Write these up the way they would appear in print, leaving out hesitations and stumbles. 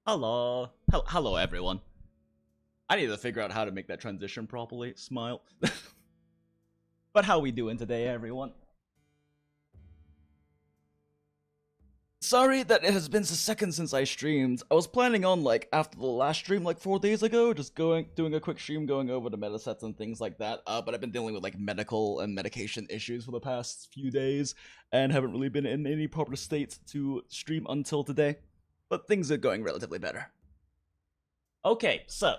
Hello everyone. I need to figure out how to make that transition properly. Smile. But how we doing today, everyone? Sorry that it has been a second since I streamed. I was planning on, like, after the last stream, like 4 days ago, just doing a quick stream going over the meta sets and things like that. But I've been dealing with, like, medical and medication issues for the past few days, and haven't really been in any proper state to stream until today. But things are going relatively better. Okay, so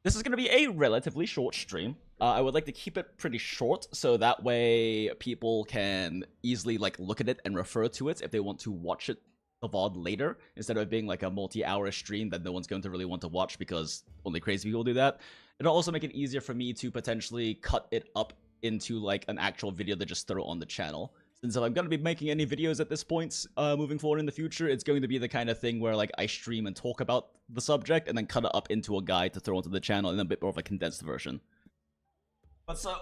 this is going to be a relatively short stream. I would like to keep it pretty short, so that way people can easily, like, look at it and refer to it if they want to watch it, the VOD, later, instead of it being, like, a multi-hour stream that no one's going to really want to watch because only crazy people do that. It'll also make it easier for me to potentially cut it up into, like, an actual video to just throw on the channel. Since if I'm going to be making any videos at this point, moving forward in the future, it's going to be the kind of thing where, like, I stream and talk about the subject and then cut it up into a guide to throw onto the channel in a bit more of a condensed version. But so,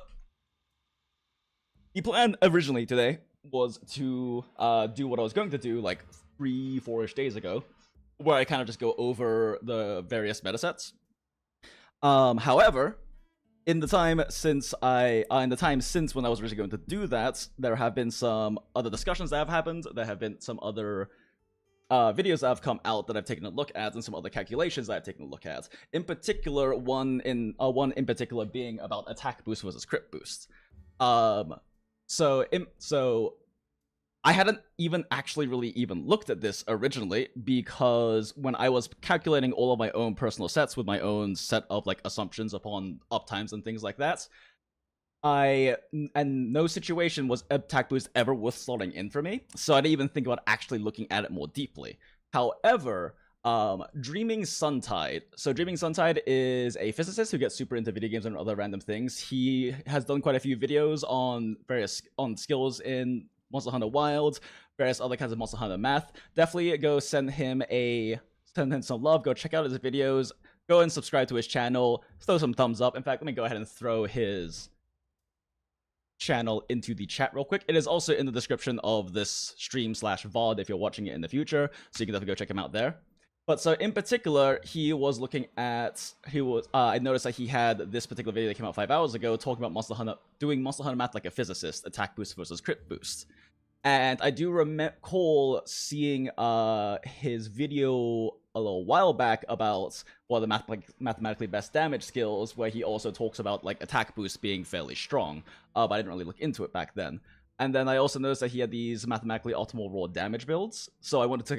the plan originally today was to do what I was going to do, like, 3-4-ish days ago, where I kind of just go over the various metasets. However, in the time since when I was originally going to do that, there have been some other discussions that have happened. There have been some other videos that have come out that I've taken a look at, and some other calculations that I've taken a look at. In particular, one in particular being about attack boost versus crit boost. So I hadn't even actually really even looked at this originally, because when I was calculating all of my own personal sets with my own set of, like, assumptions upon uptimes and things like that, and no situation was attack boost ever worth slotting in for me, so I didn't even think about actually looking at it more deeply. However, Dreaming Suntide. So Dreaming Suntide is a physicist who gets super into video games and other random things. He has done quite a few videos on skills in Monster Hunter Wilds, various other kinds of Monster Hunter math. Definitely go send him some love. Go check out his videos. Go and subscribe to his channel. Throw some thumbs up. In fact, let me go ahead and throw his channel into the chat real quick. It is also in the description of this stream/VOD if you're watching it in the future, so you can definitely go check him out there. But so in particular, I noticed that he had this particular video that came out 5 hours ago talking about doing Monster Hunter math like a physicist, attack boost versus crit boost. And I do recall seeing his video a little while back about one of the mathematically best damage skills, where he also talks about, like, attack boost being fairly strong, but I didn't really look into it back then. And then I also noticed that he had these mathematically optimal raw damage builds, so I wanted to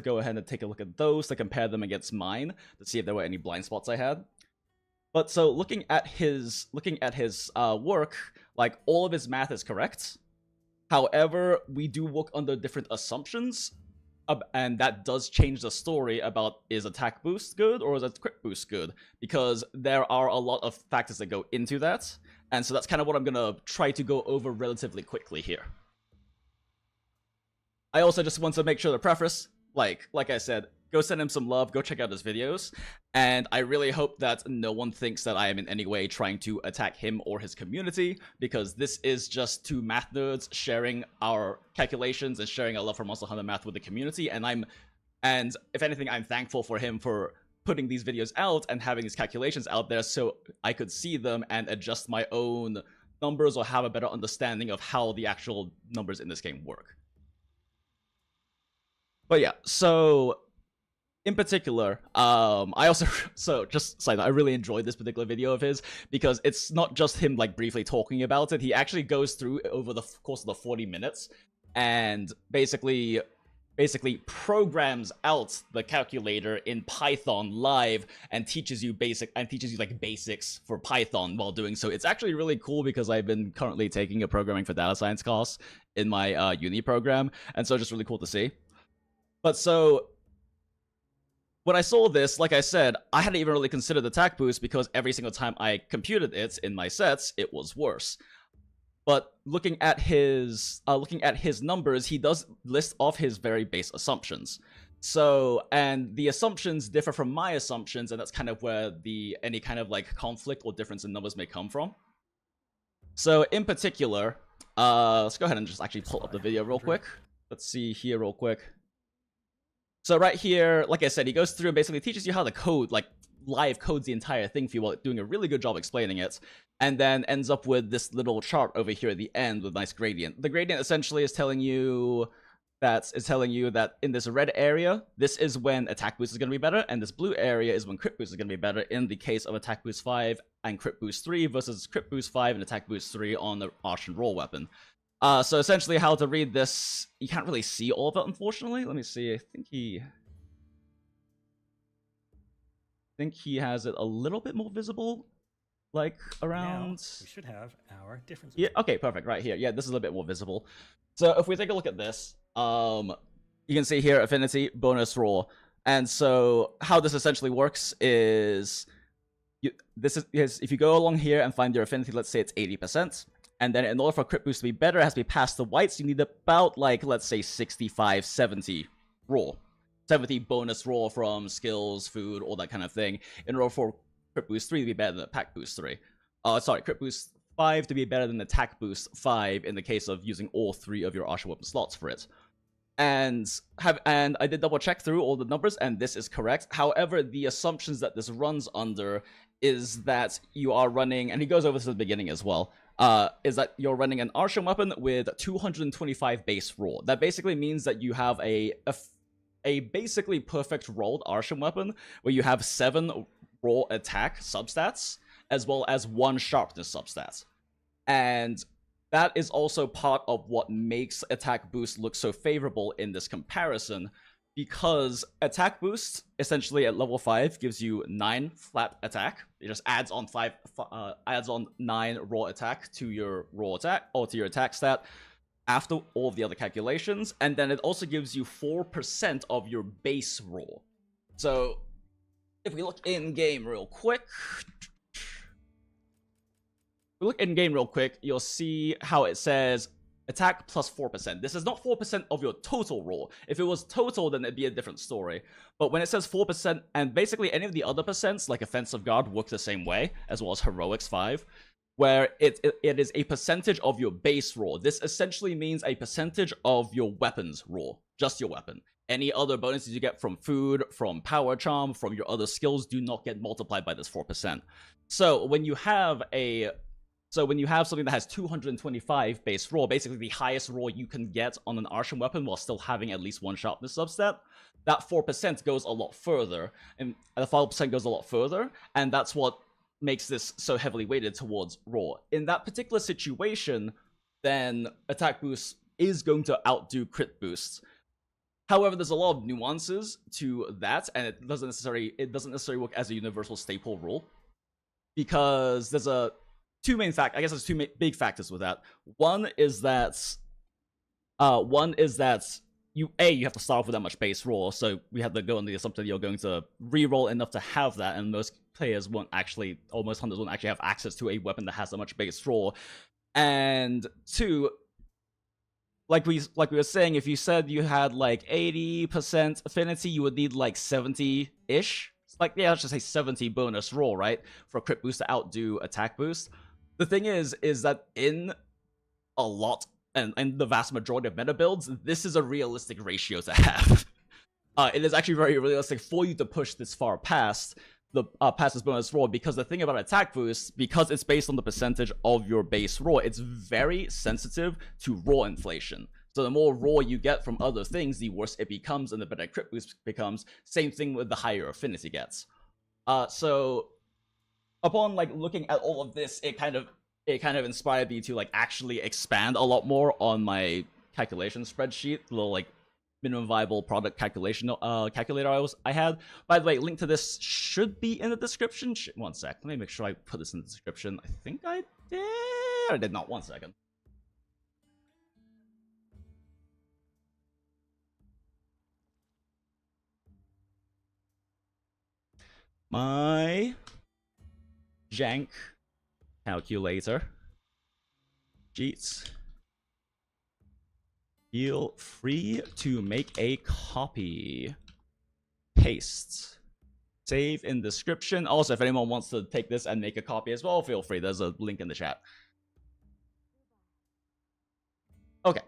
go ahead and take a look at those to compare them against mine to see if there were any blind spots I had. But so looking at his work, like, all of his math is correct. However, we do work under different assumptions, and that does change the story about, is attack boost good or is a crit boost good? Because there are a lot of factors that go into that, and so that's kind of what I'm gonna try to go over relatively quickly here. I also just want to make sure to preface, like I said, go send him some love, go check out his videos, and I really hope that no one thinks that I am in any way trying to attack him or his community, because this is just two math nerds sharing our calculations and sharing our love for Monster Hunter math with the community, and if anything, I'm thankful for him for putting these videos out and having these calculations out there so I could see them and adjust my own numbers or have a better understanding of how the actual numbers in this game work. But yeah, so in particular, I really enjoyed this particular video of his, because it's not just him, like, briefly talking about it. He actually goes through over the course of the 40 minutes and basically programs out the calculator in Python live and teaches you basics for Python while doing so. It's actually really cool, because I've been currently taking a programming for data science class in my uni program, and so it's just really cool to see. But so when I saw this, like I said, I hadn't even really considered attack boost, because every single time I computed it in my sets, it was worse. But looking at his numbers, he does list off his very base assumptions. So, and the assumptions differ from my assumptions, and that's kind of where any kind of, like, conflict or difference in numbers may come from. So in particular, let's go ahead and just actually pull up the video real quick. let's see here real quick. So right here, like I said, he goes through and basically teaches you how to code, like live codes the entire thing for you while doing a really good job explaining it, and then ends up with this little chart over here at the end with a nice gradient. The gradient essentially is telling you that in this red area, this is when attack boost is going to be better, and this blue area is when crit boost is going to be better in the case of attack boost 5 and crit boost 3 versus crit boost 5 and attack boost 3 on the Arch and Raw weapon. So essentially how to read this, you can't really see all of it, unfortunately. Let me see, I think he has it a little bit more visible, like around... Now we should have our differences. Yeah, okay, perfect, right here. Yeah, this is a little bit more visible. So if we take a look at this, you can see here, affinity, bonus, raw. And so how this essentially works is, if you go along here and find your affinity, let's say it's 80%, and then in order for crit boost to be better, it has to be past the whites, you need about, like, let's say 65, 70 raw. 70 bonus raw from skills, food, all that kind of thing, in order for crit boost 3 to be better than attack boost 3. Crit boost 5 to be better than attack boost 5 in the case of using all 3 of your Archer weapon slots for it. And I did double check through all the numbers, and this is correct. However, the assumptions that this runs under is that you are running, and he goes over this at the beginning as well, is that you're running an Archer weapon with 225 base raw. That basically means that you have a basically perfect rolled Archer weapon where you have 7 raw attack substats as well as 1 sharpness substat. And that is also part of what makes attack boost look so favorable in this comparison, because attack boost essentially at level 5 gives you 9 flat attack. It just adds on 9 raw attack to your raw attack or to your attack stat after all of the other calculations, and then it also gives you 4% of your base raw. So if we look in game real quick, you'll see how it says attack plus 4%. This is not 4% of your total raw. If it was total, then it'd be a different story. But when it says 4%, and basically any of the other percents, like offensive guard, work the same way, as well as heroics 5, where it is a percentage of your base raw. This essentially means a percentage of your weapon's raw, just your weapon. Any other bonuses you get from food, from power charm, from your other skills do not get multiplied by this 4%. So when you have something that has 225 base raw, basically the highest raw you can get on an Archer weapon while still having at least 1 sharpness substat, that 4% goes a lot further, and the 5% goes a lot further, and that's what makes this so heavily weighted towards raw. In that particular situation, then attack boost is going to outdo crit boost. However, there's a lot of nuances to that, and it doesn't necessarily work as a universal staple rule, because there's two big factors with that. One is that you have to start off with that much base raw, so we have to go on the assumption that you're going to reroll enough to have that, and most players most hunters won't actually have access to a weapon that has that much base raw. And 2, like we were saying, if you said you had like 80% affinity, you would need like 70-ish. Like, yeah, let's just say 70 bonus raw, right? For a crit boost to outdo attack boost. The thing is that in a lot, and the vast majority of meta builds, this is a realistic ratio to have. It is actually very realistic for you to push this far past this bonus raw, because the thing about attack boost, because it's based on the percentage of your base raw, it's very sensitive to raw inflation. So the more raw you get from other things, the worse it becomes, and the better crit boost becomes. Same thing with the higher affinity gets. So upon like looking at all of this, it kind of inspired me to like actually expand a lot more on my calculation spreadsheet, the little like minimum viable product calculator I had. By the way, link to this should be in the description. One sec, let me make sure I put this in the description. I think I did. I did not. 1 second. My jank calculator sheets. Feel free to make a copy. Paste. Save in description. Also, if anyone wants to take this and make a copy as well, feel free. There's a link in the chat. Okay.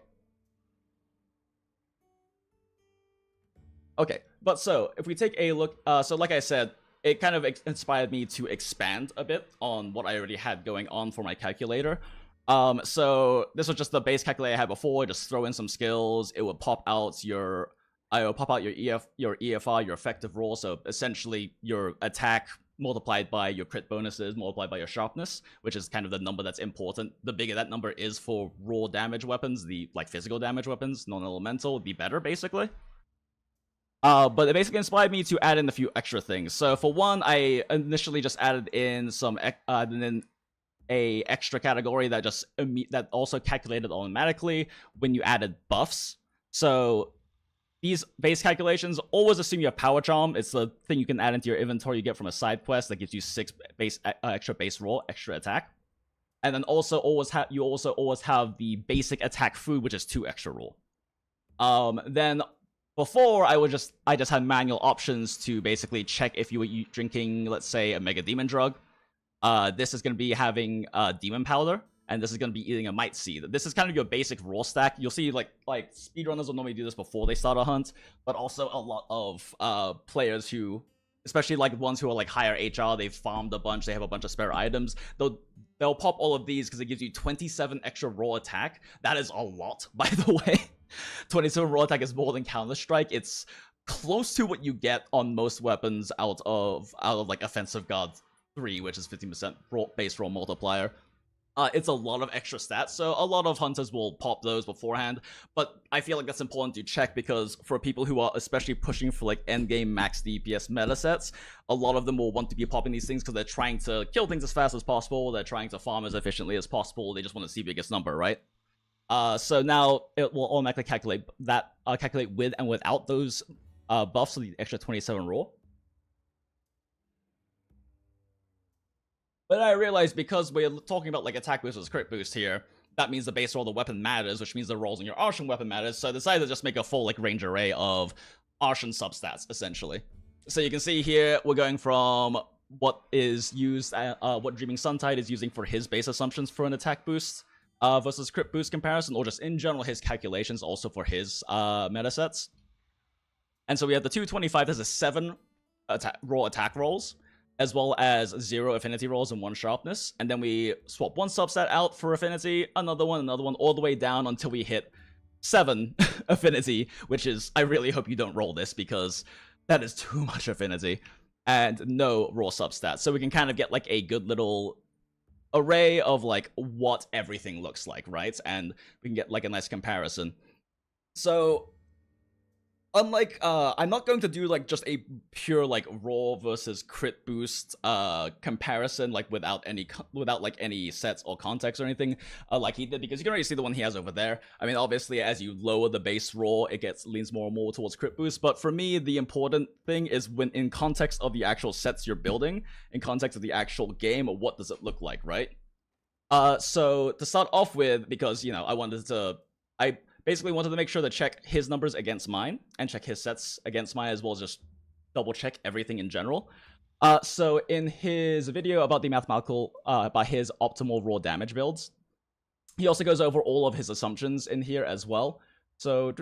Okay, but so if we take a look, so like I said, it kind of inspired me to expand a bit on what I already had going on for my calculator. So this was just the base calculator I had before. Just throw in some skills. It would pop out your, I will pop out your EFR, your effective roll. So essentially your attack multiplied by your crit bonuses, multiplied by your sharpness, which is kind of the number that's important. The bigger that number is for raw damage weapons, the like physical damage weapons, non-elemental, the better, basically. But it basically inspired me to add in a few extra things. So for one, I initially just added in some a extra category that just that also calculated automatically when you added buffs. So these base calculations always assume you have power charm. It's the thing you can add into your inventory you get from a side quest that gives you 6 base extra base roll, extra attack. And then also always have the basic attack food, which is 2 extra roll. Then before, I just had manual options to basically check if you were drinking, let's say, a Mega Demon drug. This is going to be having Demon Powder, and this is going to be eating a Might Seed. This is kind of your basic raw stack. You'll see, like speedrunners will normally do this before they start a hunt, but also a lot of players who, especially like ones who are like higher HR, they've farmed a bunch, they have a bunch of spare items. They'll pop all of these because it gives you 27 extra raw attack. That is a lot, by the way. 27 raw attack is more than Counter-Strike. It's close to what you get on most weapons out of like Offensive Guard 3, which is 15% base roll multiplier. It's a lot of extra stats, so a lot of hunters will pop those beforehand, but I feel like that's important to check because for people who are especially pushing for like endgame max DPS meta sets, a lot of them will want to be popping these things because they're trying to kill things as fast as possible, they're trying to farm as efficiently as possible, they just want to see biggest number, right? So now it will automatically calculate that, calculate with and without those buffs, so the extra 27 raw. But I realized because we're talking about like attack boost versus crit boost here, that means the base roll of the weapon matters, which means the rolls on your Arshan weapon matters. So I decided to just make a full like range array of Arshan substats, essentially. So you can see here, we're going from what is used, what dreamingsuntide is using for his base assumptions for an attack boost, versus crit boost comparison, or just in general his calculations also for his meta sets. And so we have the 225, there's a 7 raw attack rolls, as well as 0 affinity rolls and 1 sharpness. And then we swap 1 substat out for affinity, another one, all the way down until we hit 7 affinity, which is, I really hope you don't roll this because that is too much affinity, and no raw substats. So we can kind of get like a good little array of like what everything looks like, right? And we can get like a nice comparison. So unlike I'm not going to do like just a pure like raw versus crit boost comparison like without like any sets or context or anything like he did, because you can already see the one he has over there. I mean, obviously as you lower the base raw, it leans more and more towards crit boost, but for me the important thing is when in context of the actual sets you're building, in context of the actual game, what does it look like, right? So to start off with, because, you know, I basically wanted to make sure to check his numbers against mine, and check his sets against mine, as well as just double check everything in general. So in his video about the mathematical, about his optimal raw damage builds, he also goes over all of his assumptions in here as well. So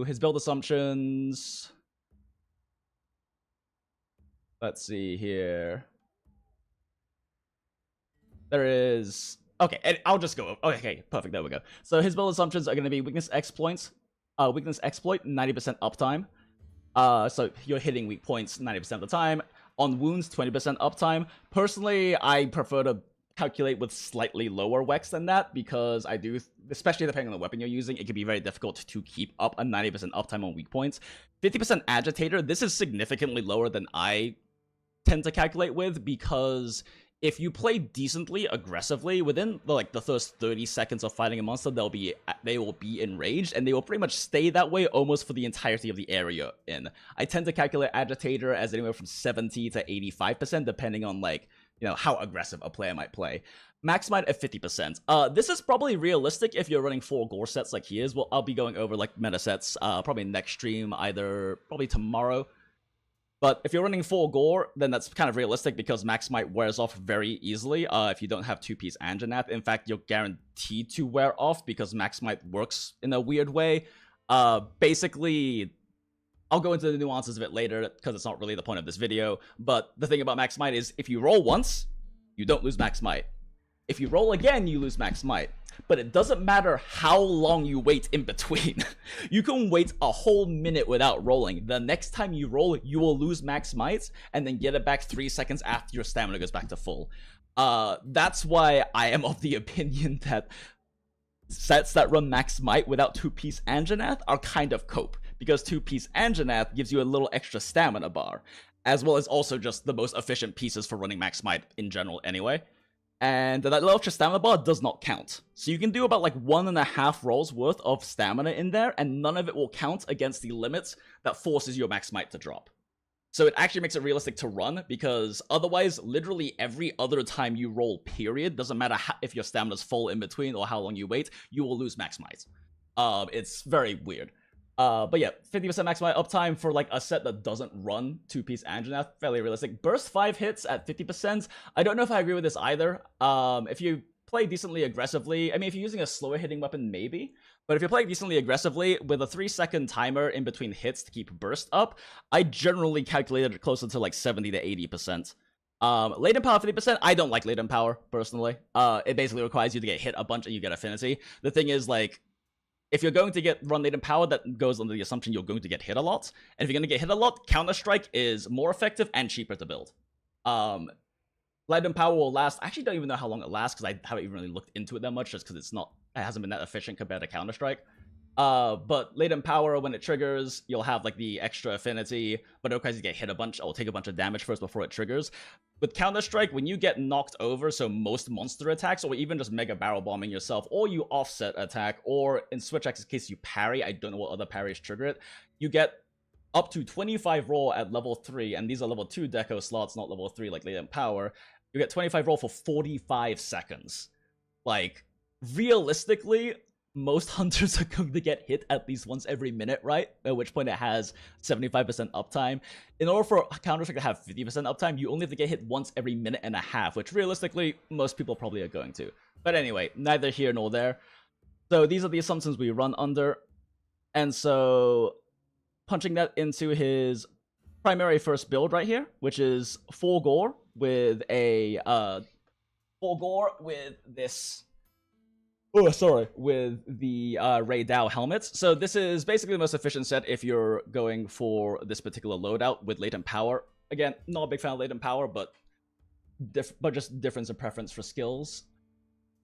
his build assumptions, let's see here. There is... Okay, and I'll just go... Okay, perfect, there we go. So his build assumptions are going to be weakness exploit, 90% uptime. So you're hitting weak points 90% of the time. On wounds, 20% uptime. Personally, I prefer to calculate with slightly lower WEX than that, because I do, especially depending on the weapon you're using, it can be very difficult to keep up a 90% uptime on weak points. 50% agitator, this is significantly lower than I tend to calculate with, because if you play decently aggressively, within the first 30 seconds of fighting a monster, they will be enraged, and they will pretty much stay that way almost for the entirety of the area in. I tend to calculate agitator as anywhere from 70 to 85%, depending on, like, you know, how aggressive a player might play. Max might at 50%. This is probably realistic if you're running 4 gore sets like he is. Well, I'll be going over like meta sets probably next stream, probably tomorrow. But if you're running 4 gore, then that's kind of realistic, because max might wears off very easily if you don't have 2-piece Anjanath. In fact, you're guaranteed to wear off, because max might works in a weird way. Basically, I'll go into the nuances of it later because it's not really the point of this video. But the thing about max might is if you roll once, you don't lose max might. If you roll again, you lose max might. But it doesn't matter how long you wait in between. You can wait a whole minute without rolling. The next time you roll, you will lose max might and then get it back 3 seconds after your stamina goes back to full. That's why I am of the opinion that sets that run max might without 2-piece Anjanath are kind of cope, because 2-piece Anjanath gives you a little extra stamina bar, as well as also just the most efficient pieces for running max might in general anyway. And that little extra stamina bar does not count. So you can do about like 1.5 rolls worth of stamina in there, and none of it will count against the limits that forces your max might to drop. So it actually makes it realistic to run, because otherwise, literally every other time you roll, period, doesn't matter if your stamina's full in between or how long you wait, you will lose max might. It's very weird. But yeah, 50% max might uptime for like a set that doesn't run 2-piece Anjanath, fairly realistic. Burst 5 hits at 50%. I don't know if I agree with this either. If you play decently aggressively, I mean, if you're using a slower hitting weapon, maybe. But if you're playing decently aggressively, with a 3-second timer in between hits to keep burst up, I generally calculated it closer to like 70 to 80%. Latent power 50%, I don't like latent power, personally. It basically requires you to get hit a bunch and you get affinity. The thing is, like, if you're going to run latent power, that goes under the assumption you're going to get hit a lot. And if you're going to get hit a lot, Counter-Strike is more effective and cheaper to build. Latent power will last. I actually don't even know how long it lasts, because I haven't even really looked into it that much, just because it hasn't been that efficient compared to Counter-Strike. But latent power, when it triggers, you'll have like the extra affinity, but it requires you to get hit a bunch, or take a bunch of damage first before it triggers. With Counter-Strike, when you get knocked over, so most monster attacks, or even just mega barrel bombing yourself, or you offset attack, or in Switch X's case you parry, I don't know what other parries trigger it, you get up to 25 roll at level 3, and these are level 2 deco slots, not level 3 like latent power. You get 25 roll for 45 seconds. Like, realistically, most hunters are going to get hit at least once every minute, right? At which point it has 75% uptime. In order for Counter-Strike to have 50% uptime, you only have to get hit once every minute and a half, which realistically, most people probably are going to. But anyway, neither here nor there. So these are the assumptions we run under. And so, punching that into his primary first build right here, which is 4 gore with a 4 gore with this with the Ray Dow helmets. So this is basically the most efficient set if you're going for this particular loadout with latent power. Again, not a big fan of latent power, but just difference in preference for skills.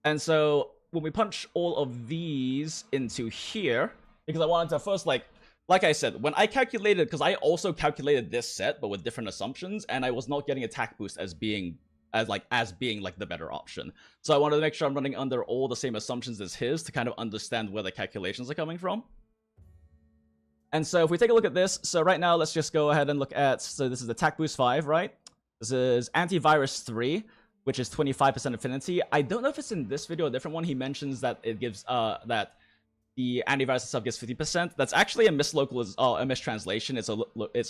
And so when we punch all of these into here, because I wanted to first, like I said, when I calculated, because I also calculated this set, but with different assumptions, and I was not getting attack boost as being the better option. So I wanted to make sure I'm running under all the same assumptions as his to kind of understand where the calculations are coming from. And so if we take a look at this, so right now let's just go ahead and look at, so this is attack boost 5, right? This is antivirus 3, which is 25% affinity. I don't know if it's in this video or a different one. He mentions that it gives, that the antivirus itself gives 50%. That's actually a mistranslation. It's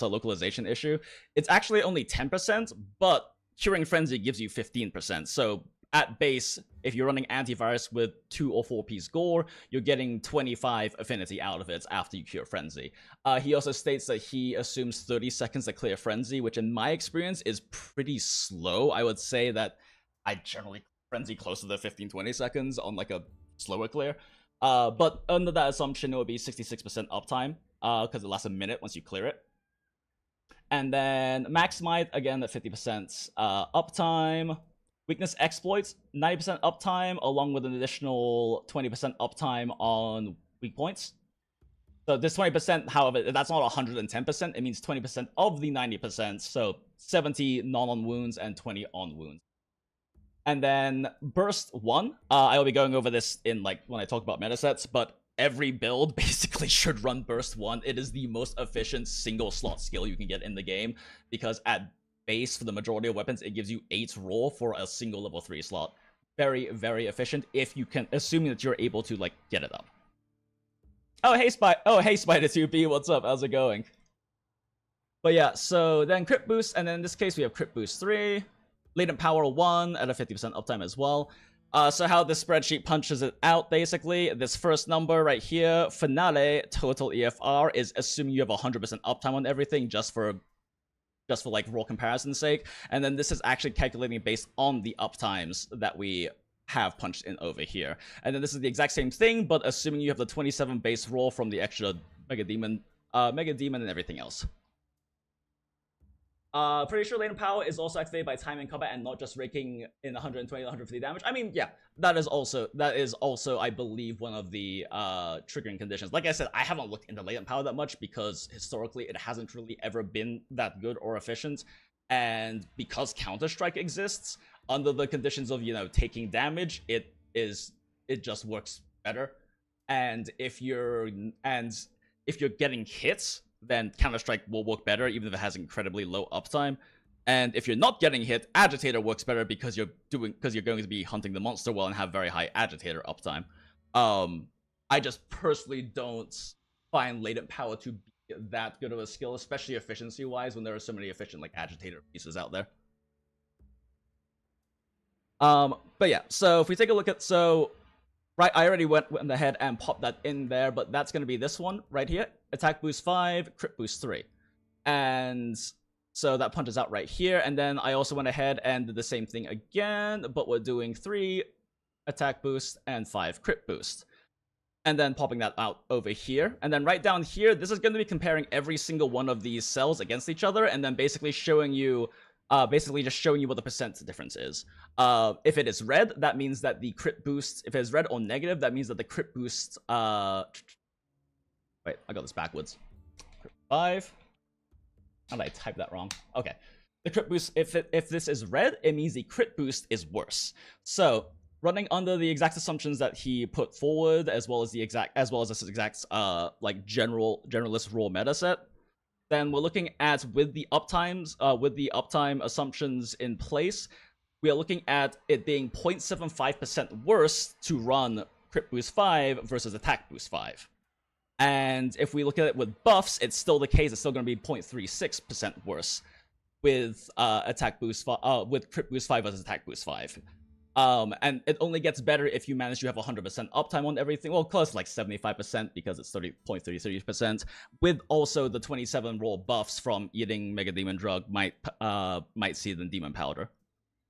a localization issue. It's actually only 10%, but Curing Frenzy gives you 15%, so at base, if you're running antivirus with 2 or 4-piece gore, you're getting 25 affinity out of it after you cure Frenzy. He also states that he assumes 30 seconds to clear Frenzy, which in my experience is pretty slow. I would say that I generally Frenzy closer to 15-20 seconds on like a slower clear. But under that assumption, it would be 66% uptime, because it lasts a minute once you clear it. And then Max Might, again, at 50% uptime. Weakness Exploits, 90% uptime, along with an additional 20% uptime on weak points. So this 20%, however, that's not 110%. It means 20% of the 90%. So 70 non-on wounds and 20 on wounds. And then Burst 1. I will be going over this in when I talk about meta sets, but every build basically should run Burst 1. It is the most efficient single slot skill you can get in the game, because at base, for the majority of weapons, it gives you 8 roll for a single level 3 slot. Very, very efficient, if you can, assuming that you're able to, get it up. Oh, hey, Spider2B, what's up? How's it going? But yeah, so then Crit Boost, and then in this case, we have Crit Boost 3, Latent Power 1 at a 50% uptime as well. So how this spreadsheet punches it out, basically, this first number right here, finale total EFR, is assuming you have 100% uptime on everything just for like raw comparison's sake, and then this is actually calculating based on the uptimes that we have punched in over here. And then this is the exact same thing, but assuming you have the 27 base roll from the extra Mega Demon and everything else. Pretty sure latent power is also activated by time in combat and not just raking in 120 to 150 damage. I mean, yeah, that is also, I believe, one of the triggering conditions. Like I said, I haven't looked into latent power that much because historically it hasn't really ever been that good or efficient. And because Counter-Strike exists, under the conditions of, you know, taking damage, it just works better. And if you're getting hits, then Counter-Strike will work better, even if it has incredibly low uptime. And if you're not getting hit, Agitator works better because you're going to be hunting the monster well and have very high Agitator uptime. I just personally don't find latent power to be that good of a skill, especially efficiency-wise, when there are so many efficient like Agitator pieces out there. But yeah, so if we take a look at right, I already went ahead and popped that in there, but that's going to be this one right here. Attack boost 5, crit boost 3. And so that punches out right here. And then I also went ahead and did the same thing again, but we're doing 3 attack boost and 5 crit boost. And then popping that out over here. And then right down here, this is going to be comparing every single one of these cells against each other, and then basically showing you just showing you what the percent difference is. If it is red, that means that the crit boost, if it is red or negative, that means that the crit boost, wait, I got this backwards. 5. How did I type that wrong? Okay. The crit boost, if this is red, it means the crit boost is worse. So, running under the exact assumptions that he put forward, as well as this exact, like generalist raw meta set, then we're looking at, with the uptime assumptions in place, we are looking at it being 0.75% worse to run crit boost 5 versus attack boost 5. And if we look at it with buffs, it's still the case. It's still going to be 0.36% worse with attack boost with crit boost 5 versus attack boost 5. And it only gets better if you manage to have 100% uptime on everything. Well, close to like 75% because it's 30.33%. With also the 27 raw buffs from eating Mega Demon Drug, might see the Demon Powder.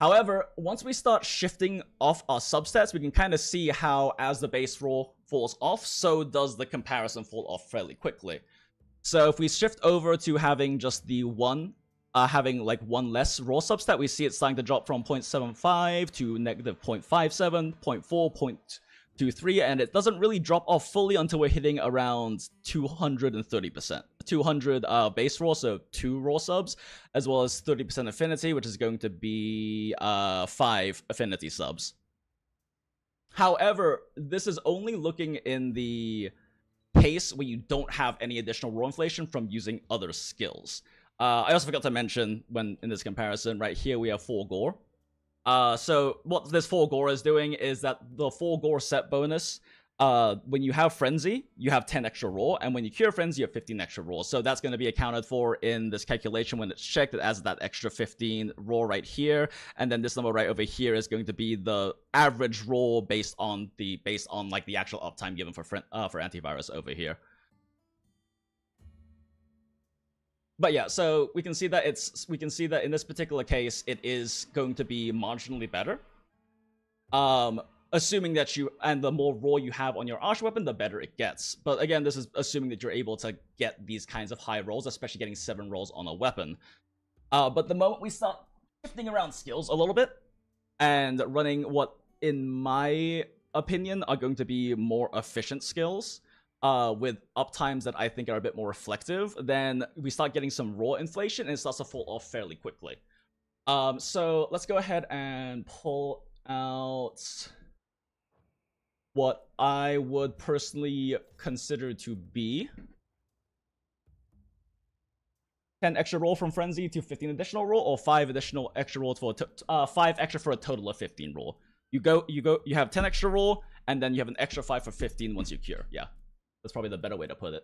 However, once we start shifting off our substats, we can kind of see how, as the base raw falls off, so does the comparison fall off fairly quickly. So if we shift over to having just the having like one less raw substat, we see it starting to drop from 0.75 to negative 0.57, 0.4, 0.23, and it doesn't really drop off fully until we're hitting around 230%. 200 base raw, so 2 raw subs, as well as 30% affinity, which is going to be 5 affinity subs. However, this is only looking in the case where you don't have any additional raw inflation from using other skills. I also forgot to mention, when in this comparison, right here we have 4 gore. So what this 4 gore is doing is that the 4 gore set bonus, when you have Frenzy, you have 10 extra raw, and when you cure Frenzy, you have 15 extra raw. So that's going to be accounted for in this calculation when it's checked as that extra 15 raw right here, and then this number right over here is going to be the average raw based on like the actual uptime given for antivirus over here. But yeah, so we can see that in this particular case, it is going to be marginally better. Assuming that the more raw you have on your Arch weapon, the better it gets. But again, this is assuming that you're able to get these kinds of high rolls, especially getting 7 rolls on a weapon. But the moment we start shifting around skills a little bit, and running what, in my opinion, are going to be more efficient skills, with uptimes that I think are a bit more reflective, then we start getting some raw inflation, and it starts to fall off fairly quickly. So let's go ahead and pull out what I would personally consider to be 10 extra roll from Frenzy to 15 additional roll, or 5 additional extra rolls for 5 extra for a total of 15 roll. You have 10 extra roll, and then you have an extra 5 for 15 once you cure. Yeah, that's probably the better way to put it.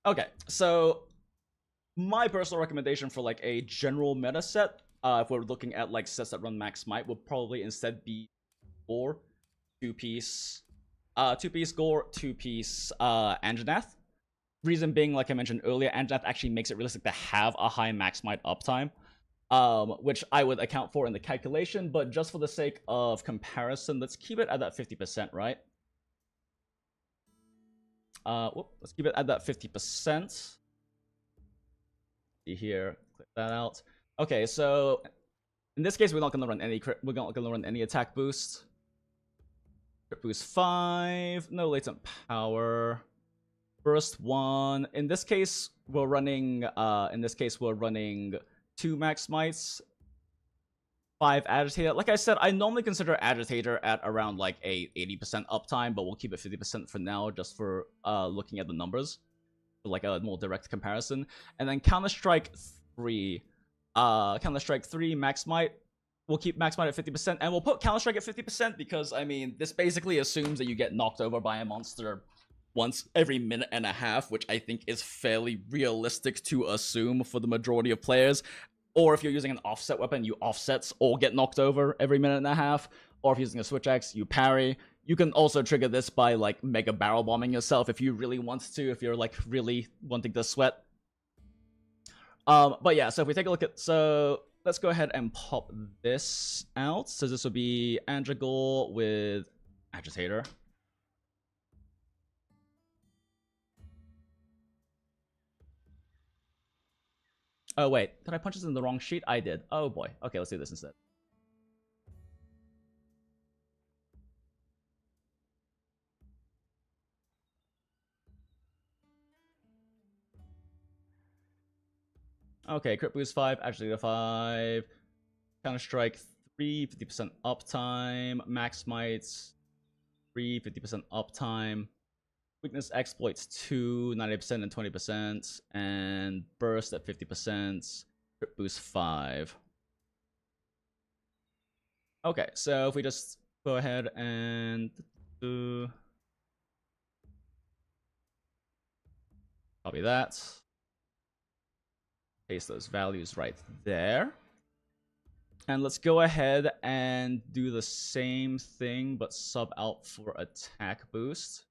Okay, so my personal recommendation for like a general meta set, if we're looking at like sets that run max smite, would probably instead be gore, two-piece gore, two-piece Anjanath. Reason being, like I mentioned earlier, Anjanath actually makes it realistic to have a high max smite uptime, which I would account for in the calculation, but just for the sake of comparison, let's keep it at that 50%, right? Let's keep it at that 50%. See here, click that out. Okay, so in this case, we're not gonna run any attack boost. Crit boost 5, no latent power. Burst 1. In this case, we're running 2 max smites, 5 agitator. Like I said, I normally consider agitator at around like a 80% uptime, but we'll keep it 50% for now, just for looking at the numbers, for like a more direct comparison. And then Counter-Strike 3. Counter-Strike 3 max smite. We'll keep max smite at 50%, and we'll put Counter-Strike at 50% because, I mean, this basically assumes that you get knocked over by a monster once every minute and a half, which I think is fairly realistic to assume for the majority of players. Or if you're using an offset weapon, you offsets or get knocked over every minute and a half. Or if you're using a switch axe, you parry. You can also trigger this by like mega barrel bombing yourself if you really want to, if you're like really wanting to sweat. But yeah, so if we take a look at, so let's go ahead and pop this out. So this will be Andragore with Agitator. Oh wait, did I punch this in the wrong sheet? I did. Oh boy. Okay, let's do this instead. Okay, crit boost 5, agitator 5, Counter-Strike 3, 50% uptime, max smites 3, 50% uptime, weakness exploits 2, 90% and 20%, and burst at 50%, crit boost 5. Okay, so if we just go ahead and copy that, paste those values right there. And let's go ahead and do the same thing, but sub out for attack boost.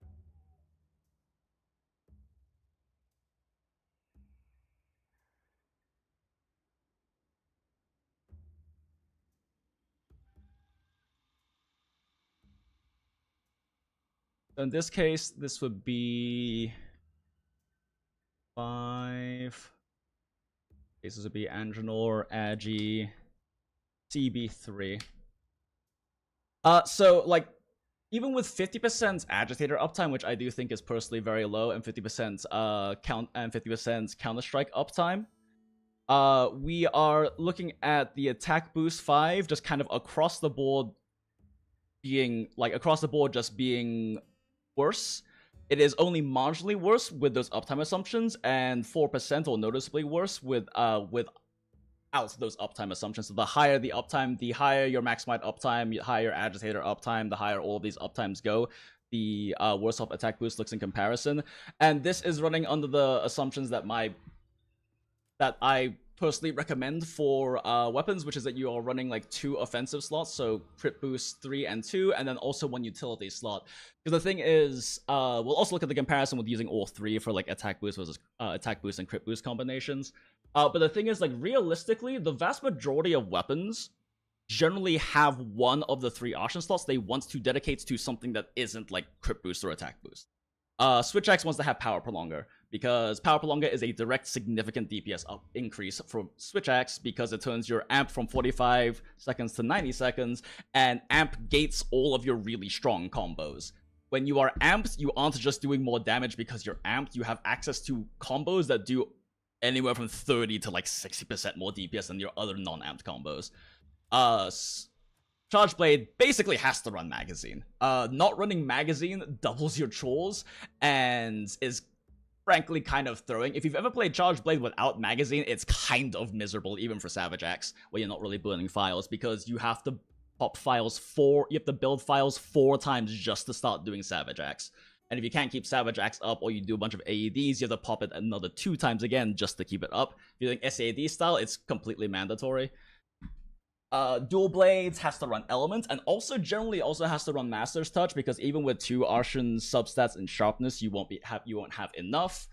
So in this case, this would be 5. Cases would be Andronor, Agi, CB3. So like, even with 50% agitator uptime, which I do think is personally very low, and 50% Counter-Strike uptime, we are looking at the attack boost 5 just kind of across the board being just being worse. It is only marginally worse with those uptime assumptions, and 4% or noticeably worse without those uptime assumptions. So the higher the uptime, the higher your max smite uptime, the higher agitator uptime, the higher all of these uptimes go, the worse off attack boost looks in comparison. And this is running under the assumptions that I personally recommend for weapons, which is that you are running like 2 offensive slots, so crit boost 3 and 2, and then also 1 utility slot. Because the thing is, we'll also look at the comparison with using all 3 for like attack boost versus attack boost and crit boost combinations. But the thing is, like, realistically, the vast majority of weapons generally have one of the 3 option slots they want to dedicate to something that isn't like crit boost or attack boost. Switch Axe wants to have Power Prolonger, because Power Prolonger is a direct significant DPS increase for Switch Axe, because it turns your amp from 45 seconds to 90 seconds, and amp gates all of your really strong combos. When you are amped, you aren't just doing more damage because you're amped, you have access to combos that do anywhere from 30 to like 60% more DPS than your other non-amped combos. Charge Blade basically has to run Magazine. Not running Magazine doubles your chores and is frankly kind of throwing. If you've ever played Charge Blade without Magazine, it's kind of miserable, even for Savage Axe, where you're not really burning files, because you have to pop files you have to build files 4 times just to start doing Savage Axe. And if you can't keep Savage Axe up, or you do a bunch of AEDs, you have to pop it another 2 times again just to keep it up. If you're doing SAD style, it's completely mandatory. Dual Blades has to run Element, and also generally also has to run Master's Touch, because even with 2 Arshan substats and Sharpness, you won't have enough.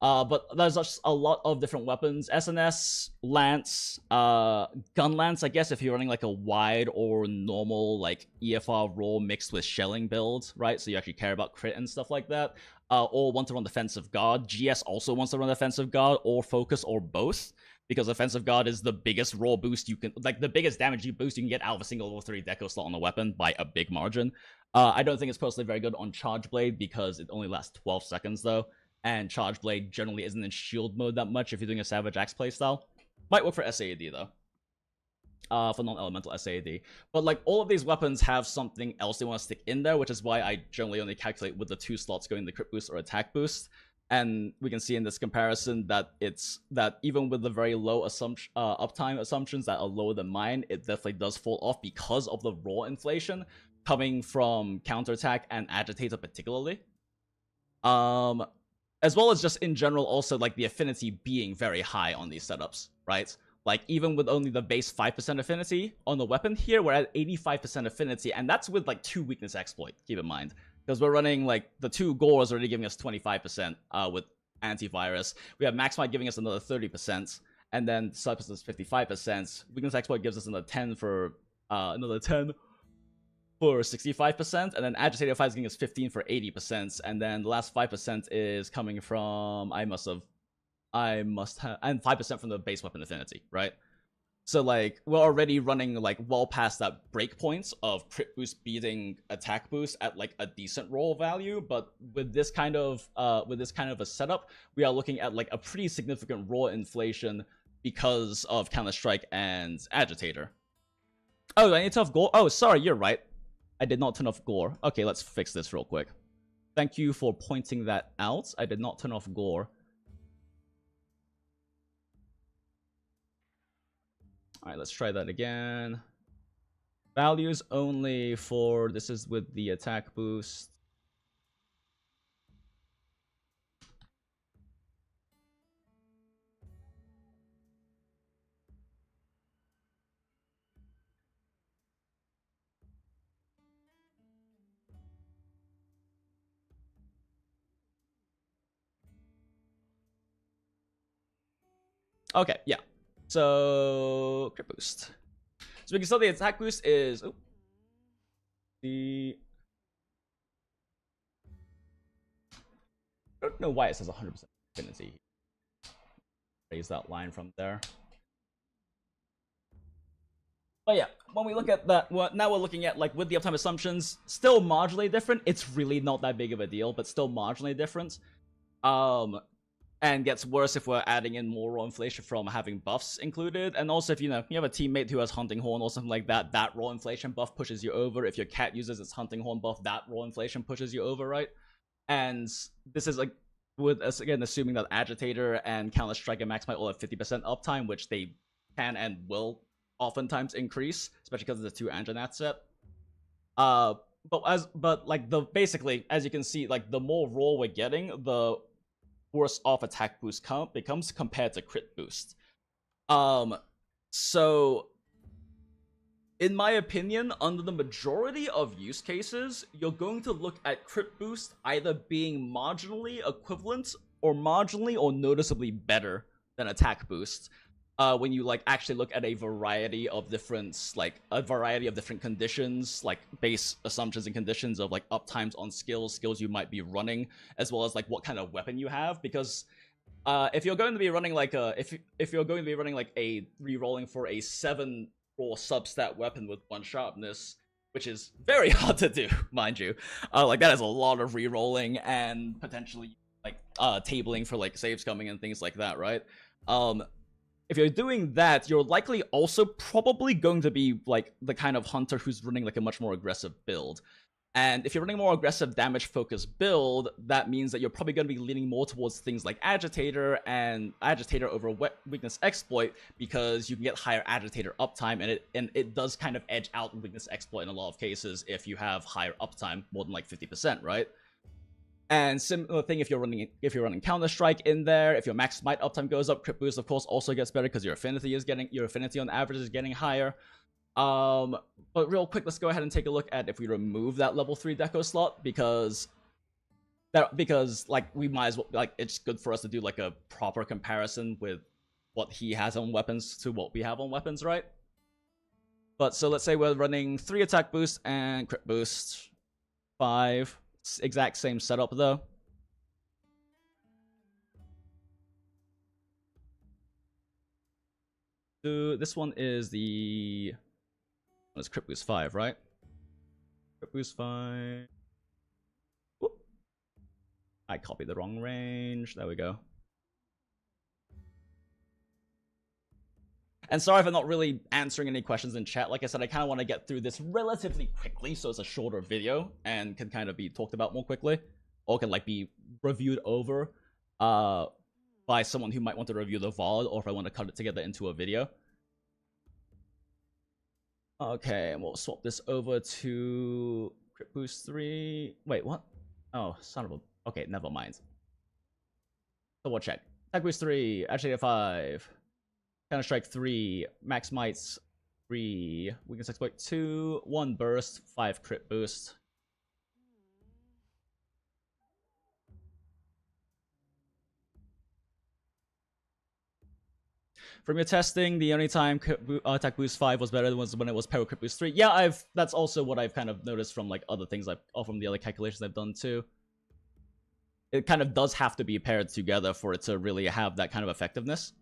But there's just a lot of different weapons. SNS, Lance, Gun Lance, I guess if you're running like a wide or normal like EFR Raw mixed with shelling build, right? So you actually care about crit and stuff like that. Or want to run Defensive Guard. GS also wants to run Defensive Guard, or Focus, or both. Because Offensive Guard is the biggest raw boost you can, like the biggest damage boost you can get out of a single level 3 deco slot on a weapon by a big margin. I don't think it's personally very good on Charge Blade because it only lasts 12 seconds though. And Charge Blade generally isn't in shield mode that much if you're doing a Savage Axe playstyle. Might work for SAD though. For non-elemental SAD. But like all of these weapons have something else they want to stick in there, which is why I generally only calculate with the 2 slots going the crit boost or attack boost. And we can see in this comparison that even with the very low uptime assumptions that are lower than mine, it definitely does fall off because of the raw inflation coming from counterattack and agitator particularly. As well as just in general also like the affinity being very high on these setups, right? Like even with only the base 5% affinity on the weapon here, we're at 85% affinity, and that's with like 2 weakness exploit, keep in mind. Because we're running, like, the 2 Gores already giving us 25% with antivirus. We have Maximize giving us another 30%, and then Substance is 55%. Weakness Exploit gives us another 10 for 65%, and then Agitator 5 is giving us 15 for 80%, and then the last 5% is coming from, and 5% from the base weapon affinity, right? So, like, we're already running, like, well past that breakpoints of crit boost beating attack boost at, like, a decent roll value, but with this kind of a setup, we are looking at, like, a pretty significant raw inflation because of Counter-Strike and Agitator. Oh, I need to have Gore? Oh, sorry, you're right. I did not turn off Gore. Okay, let's fix this real quick. Thank you for pointing that out. I did not turn off Gore. Alright, let's try that again. Values only for... This is with the attack boost. Okay, yeah. So, crit boost. So we can tell the attack boost is... Oh, I don't know why it says 100% affinity. Raise that line from there. But yeah, when we look at that, now we're looking at, like, with the uptime assumptions, still marginally different. It's really not that big of a deal, but still marginally different. And gets worse if we're adding in more raw inflation from having buffs included. And also if, you have a teammate who has Hunting Horn or something like that, that raw inflation buff pushes you over. If your cat uses its Hunting Horn buff, that raw inflation pushes you over, right? And this is, like, with us, again, assuming that Agitator and Counter-Strike and Maximize all have 50% uptime, which they can and will oftentimes increase, especially because of the 2 Anjanat set. Basically, as you can see, like, the more raw we're getting, the worse off attack boost becomes compared to crit boost. So in my opinion, under the majority of use cases, you're going to look at crit boost either being marginally equivalent or marginally or noticeably better than attack boost. When you, like, actually look at a variety of different conditions, like base assumptions and conditions of, like, uptimes on skills you might be running, as well as, like, what kind of weapon you have. Because if you're going to be running like a rerolling for a 7 raw substat weapon with 1 sharpness, which is very hard to do, mind you, like, that is a lot of rerolling and potentially, like, tabling for, like, saves coming and things like that, right? If you're doing that, you're likely also probably going to be, like, the kind of hunter who's running, like, a much more aggressive build. And if you're running a more aggressive damage-focused build, that means that you're probably going to be leaning more towards things like Agitator and Agitator over Weakness Exploit, because you can get higher Agitator uptime, and it does kind of edge out Weakness Exploit in a lot of cases if you have higher uptime, more than, like, 50%, right? And similar thing if you're running Counter-Strike in there, if your max smite uptime goes up, crit boost of course also gets better because your affinity on average is getting higher. But real quick, let's go ahead and take a look at if we remove that level 3 deco slot, because like we might as well, like, it's good for us to do like a proper comparison with what he has on weapons to what we have on weapons, right? But so let's say we're running 3 attack boost and crit boost, 5. Exact same setup though. So this one is the... It's crit boost 5, right? Crit boost 5. Whoop. I copied the wrong range. There we go. And sorry if I'm not really answering any questions in chat. Like I said, I kind of want to get through this relatively quickly, so it's a shorter video and can kind of be talked about more quickly, or can like be reviewed over by someone who might want to review the VOD, or if I want to cut it together into a video. Okay, and we'll swap this over to crit boost 3. Wait, what? Oh, son of a... Okay, never mind. So we'll check. Attack boost 3, agility 5. Counter-Strike 3, max mites 3, weakness exploit 2, 1 burst, 5 crit boost. From your testing, the only time attack boost 5 was better was when it was power crit boost 3. Yeah, that's also what I've kind of noticed from like other things or from the other calculations I've done too. It kind of does have to be paired together for it to really have that kind of effectiveness.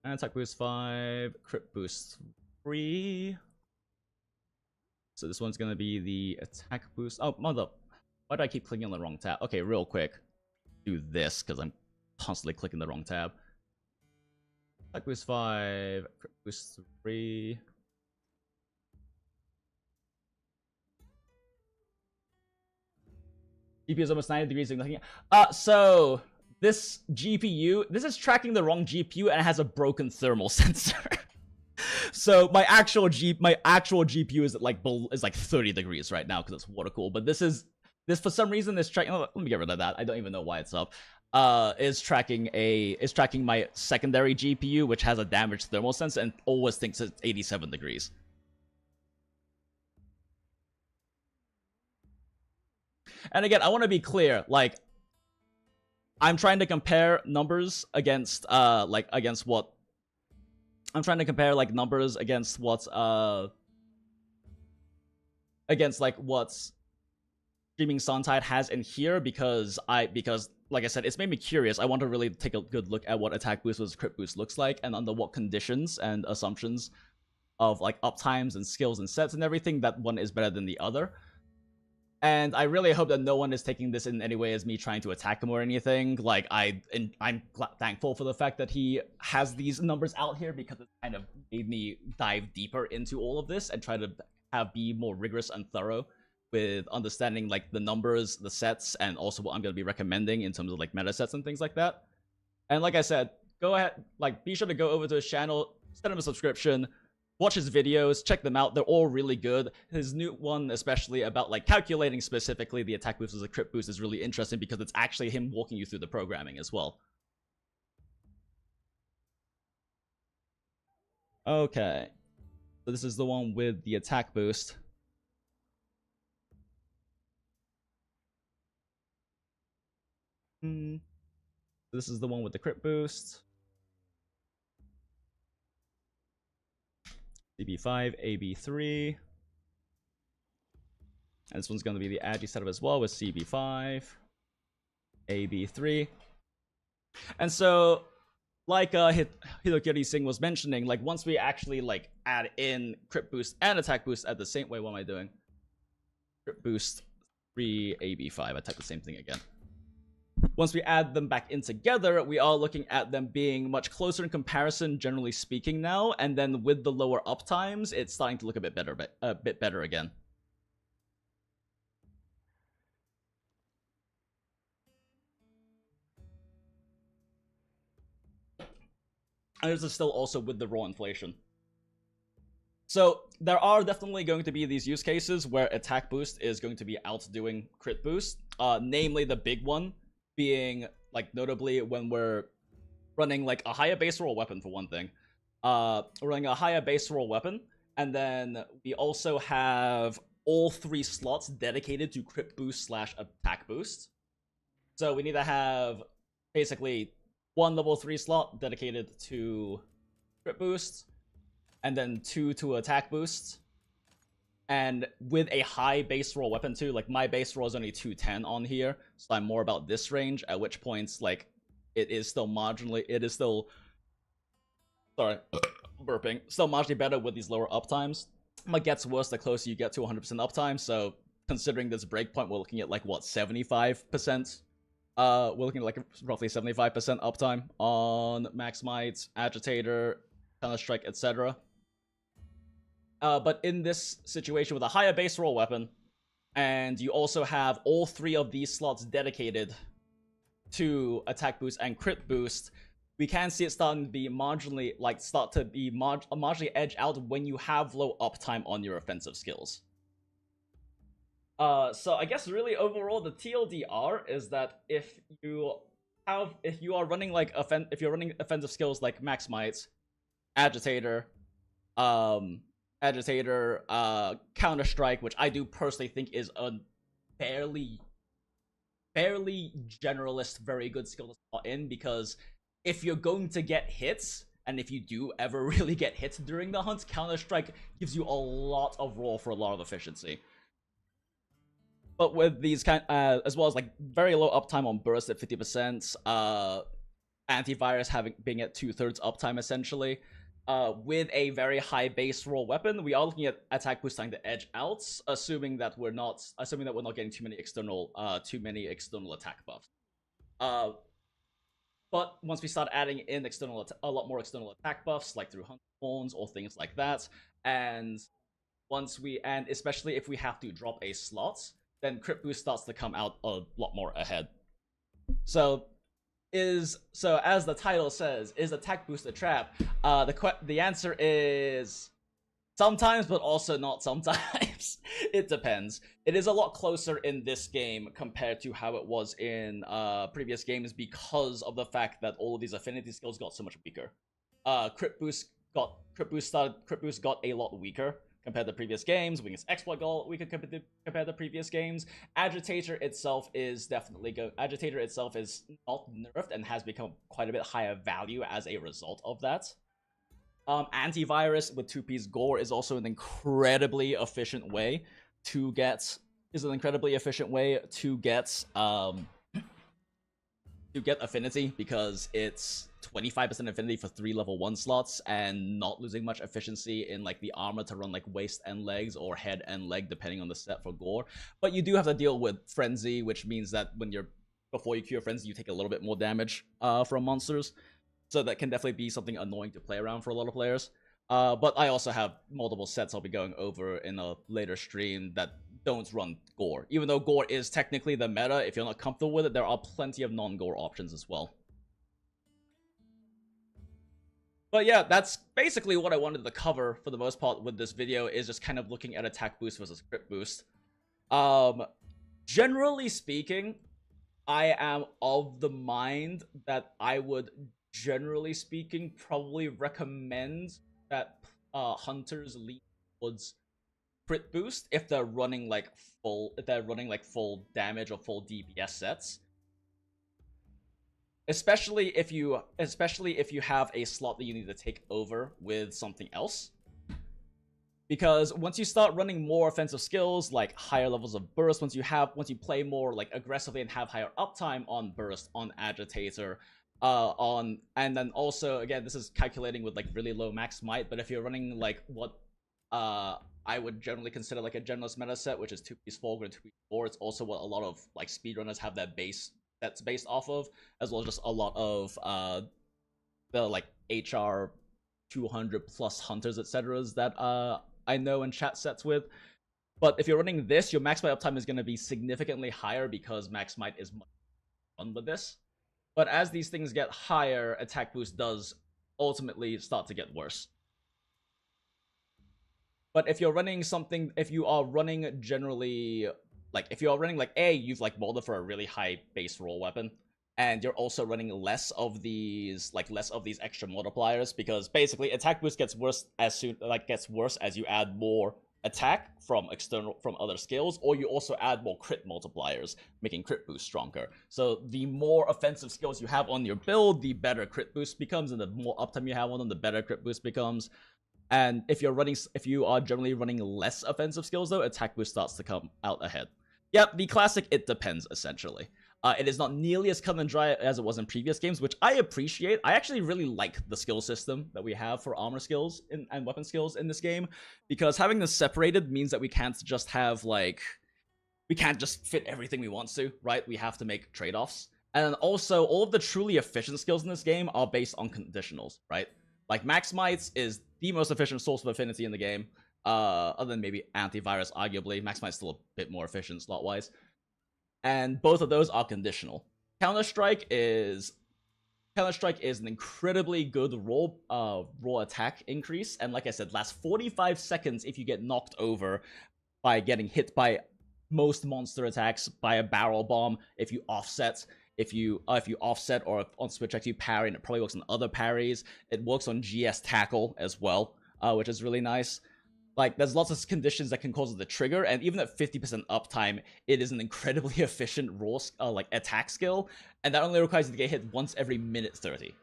And attack boost 5, crit boost 3. So this one's gonna be the attack boost. Oh, mother. Why do I keep clicking on the wrong tab? Okay, real quick. Do this, because I'm constantly clicking the wrong tab. Attack boost 5, crit boost 3. GPU is almost 90 degrees. So this GPU, this is tracking the wrong GPU and it has a broken thermal sensor. So my actual GPU is like 30 degrees right now because it's water cooled. But this for some reason this tracking. Oh, let me get rid of that. I don't even know why it's up. Is tracking my secondary GPU, which has a damaged thermal sensor and always thinks it's 87 degrees. And again, I want to be clear, like, I'm trying to compare numbers against what dreamingsuntide has in here, because like I said, it's made me curious. I want to really take a good look at what attack boost versus crit boost looks like, and under what conditions and assumptions of like uptimes and skills and sets and everything that one is better than the other. And I really hope that no one is taking this in any way as me trying to attack him or anything. Like, I'm thankful for the fact that he has these numbers out here, because it kind of made me dive deeper into all of this and try to be more rigorous and thorough with understanding like the numbers, the sets, and also what I'm going to be recommending in terms of like meta sets and things like that. And like I said, go ahead, like, be sure to go over to his channel, send him a subscription, watch his videos, check them out. They're all really good. His new one, especially about like calculating specifically the attack boost as a crit boost, is really interesting because it's actually him walking you through the programming as well. Okay. So this is the one with the attack boost. This is the one with the crit boost. CB5, AB3. And this one's going to be the agi setup as well with CB5, AB3. And so, like Hirokiri Singh was mentioning, like, once we actually like add in crit boost and attack boost at the same... Wait, what am I doing? Crit boost 3, AB5. I typed the same thing again. Once we add them back in together, we are looking at them being much closer in comparison, generally speaking now. And then with the lower uptimes, it's starting to look a bit better again. And this is still also with the raw inflation. So there are definitely going to be these use cases where attack boost is going to be outdoing crit boost. Namely, the big one being like notably when we're running like a higher base roll weapon for one thing. Running a higher base roll weapon, and then we also have all 3 slots dedicated to crit boost slash attack boost. So we need to have basically 1 level 3 slot dedicated to crit boost, and then 2 to attack boost. And with a high base roll weapon too, like my base roll is only 210 on here, so I'm more about this range, at which points, like, it is still sorry, burping, still marginally better with these lower uptimes. It gets worse the closer you get to 100% uptime, so considering this breakpoint, we're looking at like, what, 75%? We're looking at like roughly 75% uptime on Max Might, Agitator, Counter-Strike, etc. But in this situation with a higher base roll weapon, and you also have all 3 of these slots dedicated to attack boost and crit boost, we can see it starting to be marginally, like, marginally edge out when you have low uptime on your offensive skills. So I guess really overall the TLDR is that if you are running like if you're running offensive skills like Max Might, Agitator, Counter-Strike, which I do personally think is a fairly generalist, very good skill to slot in, because if you're going to get hits, and if you do ever really get hits during the hunt, Counter-Strike gives you a lot of roll for a lot of efficiency. But with these as well as like very low uptime on burst at 50%, antivirus being at 2/3 uptime essentially, with a very high base roll weapon, we are looking at attack boost starting to edge out, assuming that we're not getting too many external attack buffs. But once we start adding in a lot more external attack buffs, like through Hunter Horns or things like that, and especially if we have to drop a slot, then crit boost starts to come out a lot more ahead. So as the title says, is attack boost a trap? The answer is sometimes, but also not sometimes. It depends. It is a lot closer in this game compared to how it was in previous games, because of the fact that all of these affinity skills got so much weaker. Crit boost got a lot weaker compared to previous games. Wing's exploit got weaker compared to previous games. Agitator itself is not nerfed and has become quite a bit higher value as a result of that. Antivirus with 2-piece gore is also an incredibly efficient way to get affinity, because it's 25% affinity for 3 level 1 slots and not losing much efficiency in like the armor to run like waist and legs or head and leg depending on the set for gore. But you do have to deal with frenzy, which means that before you cure frenzy, you take a little bit more damage from monsters. So that can definitely be something annoying to play around for a lot of players. But I also have multiple sets I'll be going over in a later stream that don't run gore. Even though gore is technically the meta, if you're not comfortable with it, there are plenty of non-gore options as well. But yeah, that's basically what I wanted to cover for the most part with this video, is just kind of looking at attack boost versus crit boost. Generally speaking, I am of the mind that I would, generally speaking, probably recommend that hunters lean towards crit boost if they're running like full damage or full DPS sets. Especially if you have a slot that you need to take over with something else. Because once you start running more offensive skills, like higher levels of burst, once you play more like aggressively and have higher uptime on burst, on agitator, and then also, again, this is calculating with like really low max might, but if you're running like what I would generally consider like a generalist meta set, which is 2-piece Fulgur and 2-piece Thor, it's also what a lot of like speedrunners have their base sets based off of, as well as just a lot of the like HR 200 plus hunters, etc. that I know and chat sets with. But if you're running this, your max might uptime is going to be significantly higher because max might is much fun with this. But as these things get higher, attack boost does ultimately start to get worse. But if you're running something, if you are running generally, like if you are running like you've like molded for a really high base roll weapon, and you're also running less of these extra multipliers, because basically attack boost gets worse as you add more attack from other skills, or you also add more crit multipliers, making crit boost stronger. So the more offensive skills you have on your build, the better crit boost becomes, and the more uptime you have on them, the better crit boost becomes. And if you are generally running less offensive skills, though, attack boost starts to come out ahead. Yep, the classic it depends, essentially. It is not nearly as cut and dry as it was in previous games, which I appreciate. I actually really like the skill system that we have for armor skills and weapon skills in this game, because having them separated means that we can't just have, like, we can't just fit everything we want to, right? We have to make trade-offs. And also, all of the truly efficient skills in this game are based on conditionals, right? Like, Max Mites is the most efficient source of affinity in the game, other than maybe Antivirus, arguably. Max Mites is still a bit more efficient slot-wise. And both of those are conditional. Counter-Strike is an incredibly good raw attack increase, and like I said, lasts 45 seconds if you get knocked over by getting hit by most monster attacks by a barrel bomb. If you offset, or on switch X you parry, and it probably works on other parries. It works on GS tackle as well, which is really nice. Like, there's lots of conditions that can cause it to trigger, and even at 50% uptime, it is an incredibly efficient raw attack skill, and that only requires you to get hit once every minute 30.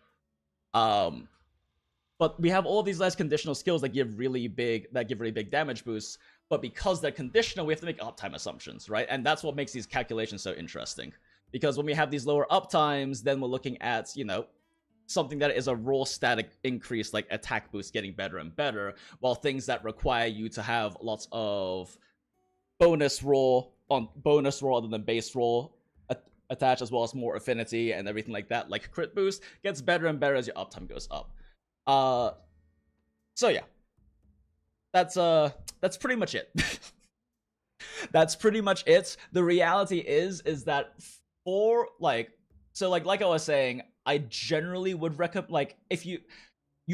But we have all these less conditional skills that give really big damage boosts, but because they're conditional, we have to make uptime assumptions, right? And that's what makes these calculations so interesting. Because when we have these lower uptimes, then we're looking at, something that is a raw static increase, like attack boost getting better and better, while things that require you to have lots of bonus raw other than base raw attached, as well as more affinity and everything like that, like crit boost, gets better and better as your uptime goes up. So yeah, that's pretty much it. That's pretty much it. The reality is that for like I was saying, I generally would recommend, like, if you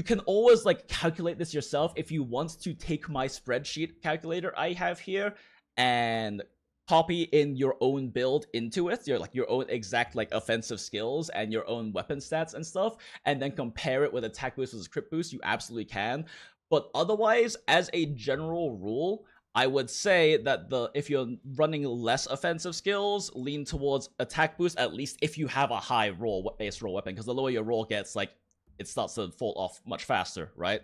can always like calculate this yourself if you want to take my spreadsheet calculator I have here and copy in your own build into it, your own exact like offensive skills and your own weapon stats and stuff, and then compare it with attack boost versus crit boost. You absolutely can, but otherwise, as a general rule, I would say that if you're running less offensive skills, lean towards attack boost, at least if you have a high base roll weapon, because the lower your roll gets, like, it starts to fall off much faster, right?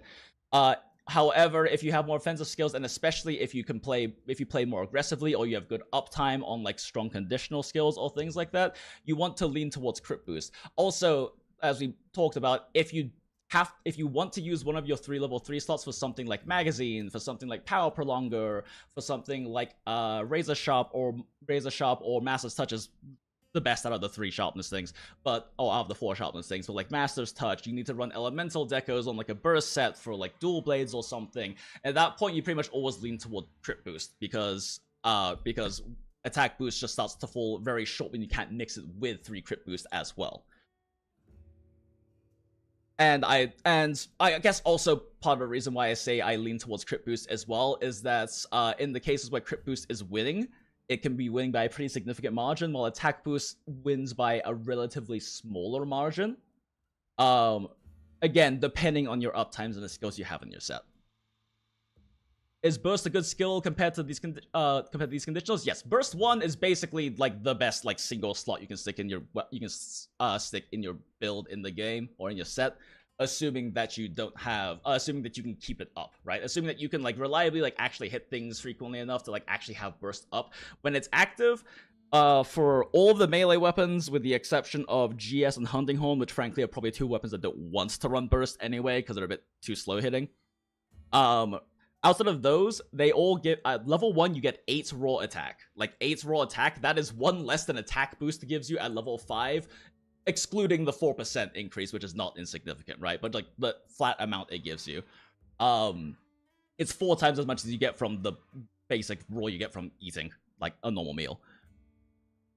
However, if you have more offensive skills, and especially if you play more aggressively, or you have good uptime on like strong conditional skills or things like that, you want to lean towards crit boost. Also, as we talked about, if you want to use one of your level 3 slots for something like magazine, for something like power prolonger, for something like razor sharp or master's touch is the best out of the 3 sharpness things, out of the 4 sharpness things. But like master's touch, you need to run elemental decos on like a burst set for like dual blades or something. At that point, you pretty much always lean toward crit boost, because attack boost just starts to fall very short when you can't mix it with 3 crit boost as well. And I guess also part of the reason why I say I lean towards crit boost as well is that in the cases where crit boost is winning, it can be winning by a pretty significant margin, while attack boost wins by a relatively smaller margin. Again, depending on your uptimes and the skills you have in your set. Is burst a good skill compared to these conditionals? Yes, burst 1 is basically like the best like single slot you can stick in your build in the game or in your set, assuming that you can keep it up, right? Assuming that you can like reliably like actually hit things frequently enough to like actually have burst up when it's active. For all of the melee weapons, with the exception of GS and Hunting Horn, which frankly are probably 2 weapons that don't want to run burst anyway because they're a bit too slow hitting. Outside of those, they all get at level 1 you get 8 raw attack. Like 8 raw attack, that is 1 less than attack boost gives you at level 5, excluding the 4% increase, which is not insignificant, right? But like the flat amount it gives you. It's 4 times as much as you get from the basic raw you get from eating like a normal meal.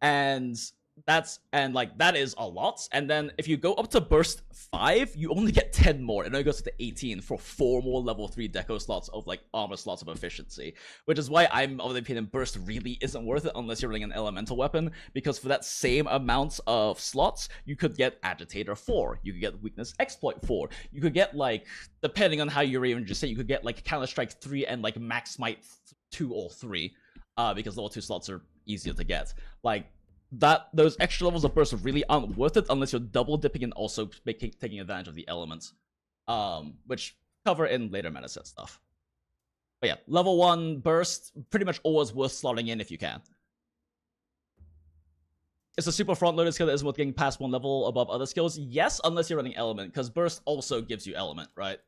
And that is a lot. And then if you go up to burst 5, you only get 10 more, and then it goes to 18 for 4 more level 3 deco slots of like armor slots of efficiency, which is why I'm of the opinion burst really isn't worth it unless you're running an elemental weapon, because for that same amount of slots you could get agitator 4, you could get weakness exploit 4, you could get, like, depending on how you even just say, you could get like counter strike 3 and like max smite 2 or 3, because level 2 slots are easier to get. Like, those extra levels of burst really aren't worth it unless you're double dipping and also taking advantage of the elements, which cover in later meta set stuff. But yeah, level 1 burst, pretty much always worth slotting in if you can. It's a super front loaded skill that isn't worth getting past 1 level above other skills. Yes, unless you're running element, because burst also gives you element, right?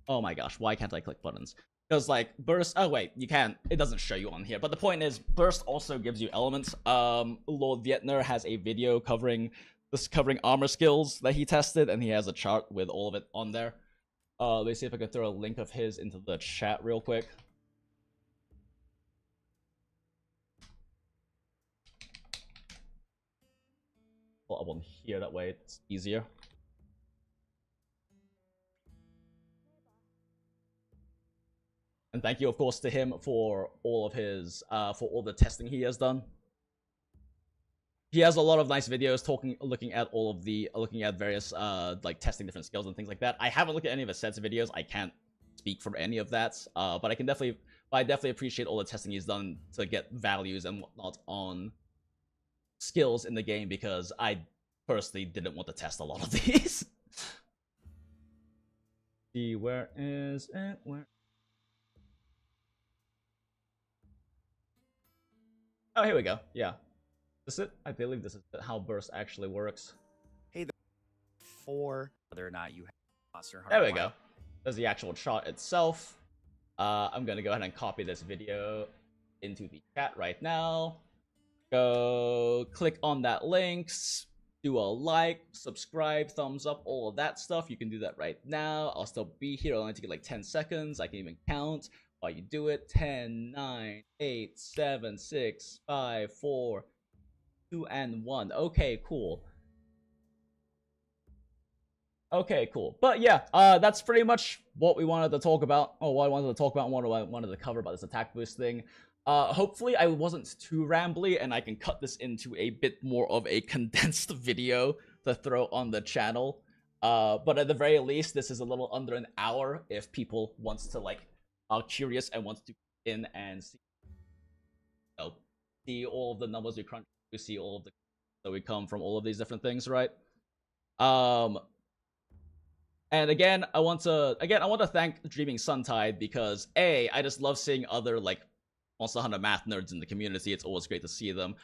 Oh my gosh, why can't I click buttons? Because, like, burst, oh wait, you can, it doesn't show you on here, but the point is, burst also gives you elements. Lord Vietner has a video covering armor skills that he tested, and he has a chart with all of it on there. Let's see if I can throw a link of his into the chat real quick. Pull up on here, that way it's easier. And thank you, of course, to him for all of his, for all the testing he has done. He has a lot of nice videos looking at various, like, testing different skills and things like that. I haven't looked at any of his sets of videos. I can't speak from any of that, but I definitely appreciate all the testing he's done to get values and whatnot on skills in the game, because I personally didn't want to test a lot of these. See, where is it? Where? Oh, here we go. Yeah. This is it? I believe this is how burst actually works. Hey, for whether or not you have Monster Hunter. There we go. There's the actual chart itself. I'm gonna go ahead and copy this video into the chat right now. Go click on that link, do a like, subscribe, thumbs up, all of that stuff. You can do that right now. I'll still be here. It'll only take like 10 seconds. I can even count while you do it. 10, 9, 8, 7, 6, 5, 4, 2, and 1. Okay, cool. Okay, cool. But yeah, that's pretty much what we wanted to talk about, or what I wanted to talk about, and what I wanted to cover about this attack boost thing. Hopefully I wasn't too rambly, and I can cut this into a bit more of a condensed video to throw on the channel. But at the very least, this is a little under an hour if people wants to, like, are curious and wants to get in and see, you know, see all of the numbers we crunch, we see all of the that we come from all of these different things, right? And again, I want to thank Dreaming Suntide, because I just love seeing other, like, Monster Hunter math nerds in the community. It's always great to see them.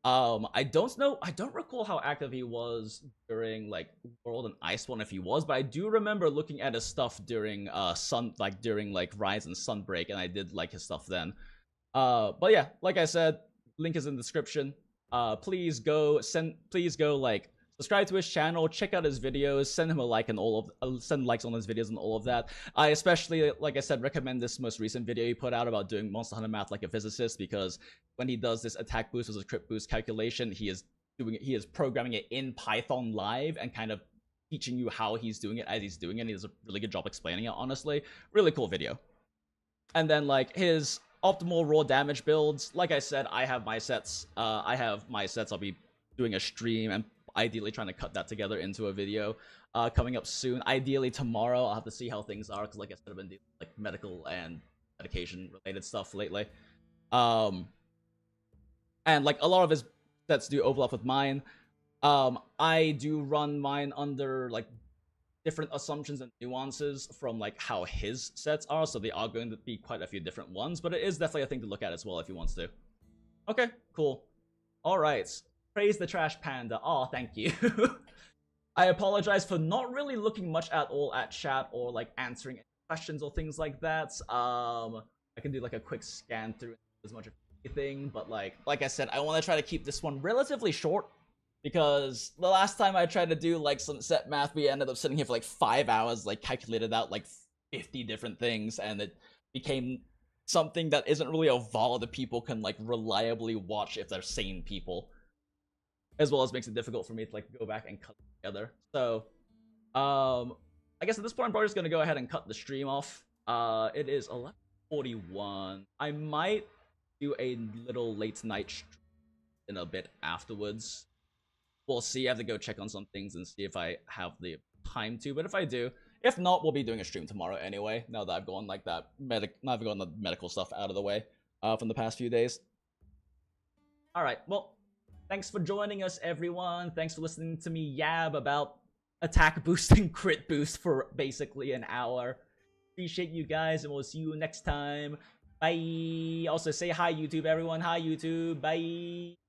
I don't recall how active he was during, like, World and Ice One, if he was, but I do remember looking at his stuff during during Rise and Sunbreak, and I did like his stuff then. But yeah, like I said, link is in the description. Please go like subscribe to his channel, check out his videos, send him a like, and send likes on his videos and all of that. I especially, like I said, recommend this most recent video he put out about doing Monster Hunter math like a physicist, because when he does this attack boost versus crit boost calculation, he is programming it in Python live and kind of teaching you how he's doing it as he's doing it. And he does a really good job explaining it, honestly. Really cool video. And then, like, his optimal raw damage builds, like I said, I have my sets. I'll be doing a stream and ideally trying to cut that together into a video coming up soon. Ideally tomorrow. I'll have to see how things are, because like I said, I've been doing, like, medical and medication related stuff lately. And, like, a lot of his sets do overlap with mine. I do run mine under, like, different assumptions and nuances from, like, how his sets are, so they are going to be quite a few different ones, but it is definitely a thing to look at as well if he wants to. Okay, cool. Alright. Praise the Trash Panda. Oh, thank you. I apologize for not really looking much at all at chat or, like, answering any questions or things like that. I can do, like, a quick scan through as much of anything, but like I said, I want to try to keep this one relatively short, because the last time I tried to do, like, some set math, we ended up sitting here for like 5 hours, like, calculated out like 50 different things, and it became something that isn't really a VOD that people can like reliably watch if they're sane people, as well as makes it difficult for me to like go back and cut together. So I guess at this point I'm probably just gonna go ahead and cut the stream off. It is 11:41. I might do a little late night stream in a bit afterwards. We'll see. I have to go check on some things and see if I have the time to. But if I do, if not, we'll be doing a stream tomorrow anyway. Now that I've gotten like that now I've gotten the medical stuff out of the way from the past few days. All right. Well, thanks for joining us, everyone. Thanks for listening to me yab about attack boost and crit boost for basically an hour. Appreciate you guys, and we'll see you next time. Bye. Also, say hi, YouTube, everyone. Hi, YouTube. Bye.